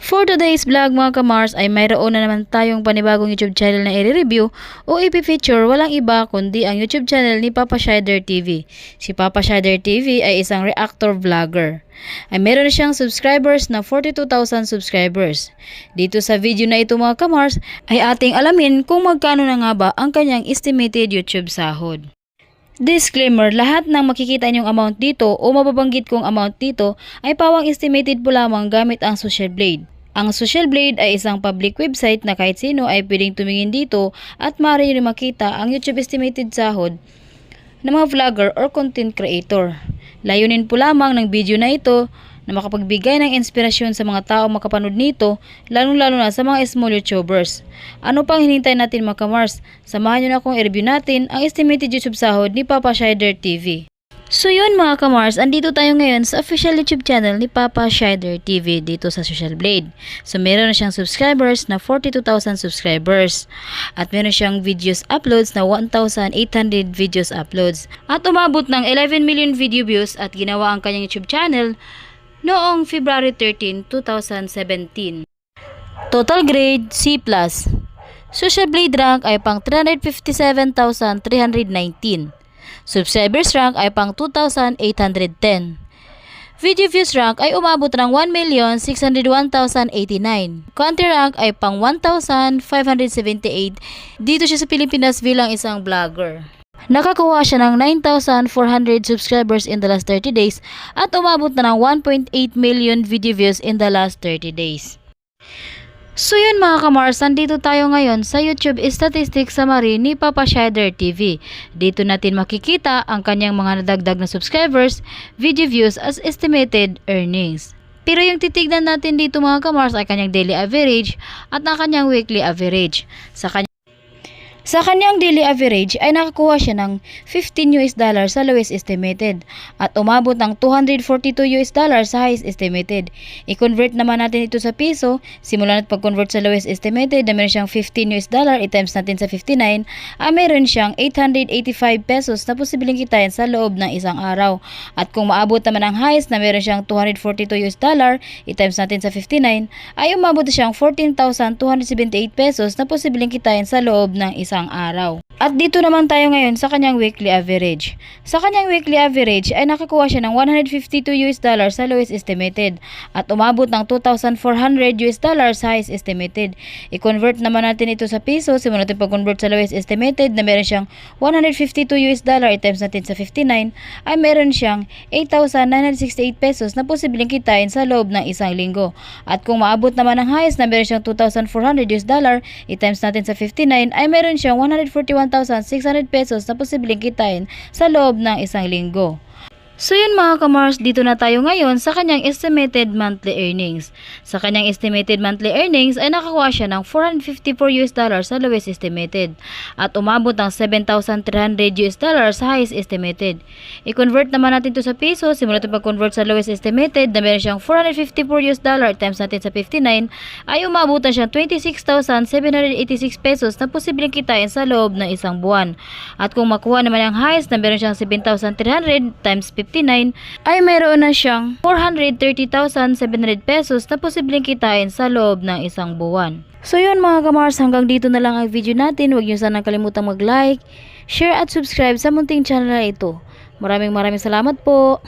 For today's vlog mga kamars ay mayroon na naman tayong panibagong YouTube channel na i-review o i-feature, walang iba kundi ang YouTube channel ni Papa Shider TV. Si Papa Shider TV ay isang reactor vlogger. Ay meron na siyang subscribers na 42,000 subscribers. Dito sa video na ito mga kamars ay ating alamin kung magkano na nga ba ang kanyang estimated YouTube sahod. Disclaimer, lahat ng makikita niyong amount dito o mababanggit kong amount dito ay pawang estimated po lamang gamit ang Social Blade. Ang Social Blade ay isang public website na kahit sino ay pwedeng tumingin dito at maaari nyo makita ang YouTube estimated sahod ng mga vlogger or content creator. Layunin po lamang ng video na ito na makapagbigay ng inspirasyon sa mga tao makapanood nito, lalong-lalo na sa mga small YouTubers. Ano pang hinintay natin mga kamars? Samahan nyo na akong i-review natin ang estimated YouTube sahod ni Papa Shider TV. So yun mga kamars, andito tayo ngayon sa official YouTube channel ni Papa Shider TV dito sa Social Blade. So meron na siyang subscribers na 42,000 subscribers. At meron siyang videos uploads na 1,800 videos uploads. At umabot ng 11 million video views at ginawa ang kanyang YouTube channel noong February 13, 2017. Total grade C+. Social Blade rank ay pang 357,319. Subscribers rank ay pang 2,810. Video views rank ay umabot ng 1,601,089. Country rank ay pang 1,578. Dito siya sa Pilipinas bilang isang vlogger. Nakakuha siya ng 9,400 subscribers in the last 30 days at umabot na ng 1.8 million video views in the last 30 days. So yun mga kamars, nandito tayo ngayon sa YouTube Statistics Summary ni Papa Shider TV. Dito natin makikita ang kanyang mga nadagdag na subscribers, video views as estimated earnings. Pero yung titignan natin dito mga kamars ay kanyang daily average at ang kanyang weekly average. Sa kanyang daily average ay nakakuha siya ng $15 sa lowest estimated at umabot ng $242 sa highest estimated. I-convert naman natin ito sa piso. Simula natin pag-convert sa lowest estimated na meron siyang $15 i-times natin sa 59 ay meron siyang 885 pesos na posibleng kitain sa loob ng isang araw. At kung maabot naman ang highest na meron siyang $242 i-times natin sa 59 ay umabot siyang 14,278 pesos na posibleng kitain sa loob ng isang araw. At dito naman tayo ngayon sa kanyang weekly average. Sa kanyang weekly average ay nakakuha siya ng $152 sa lowest estimated at umabot ng $2,400 sa highest estimated. I-convert naman natin ito sa piso. Simula natin pag-convert sa lowest estimated na meron siyang $152 i-times natin sa 59 ay meron siyang 8,968 pesos na posibleng kitain sa loob ng isang linggo. At kung maabot naman ang highest na meron siyang $2,400 i-times natin sa 59 ay meron siyang 141,600 pesos na posibleng kitain sa loob ng isang linggo. So yun mga kamars, dito na tayo ngayon sa kanyang estimated monthly earnings. Sa kanyang estimated monthly earnings ay nakakuha siya ng $454 sa lowest estimated at umabot ng $7,300 sa highest estimated. I-convert naman natin ito sa piso. Simula natin pag-convert sa lowest estimated na meron siyang $454 times natin sa 59 ay umabot na siyang 26,786 pesos na posibleng kitain sa loob ng isang buwan. At kung makuha naman ang highest na meron siyang 7,300 times 59 ay mayroon na siyang 430,700 pesos na posibleng kitain sa loob ng isang buwan. So yun mga kamars, hanggang dito na lang ang video natin. Huwag niyo sanang kalimutang mag-like, share at subscribe sa munting channel na ito. Maraming salamat po.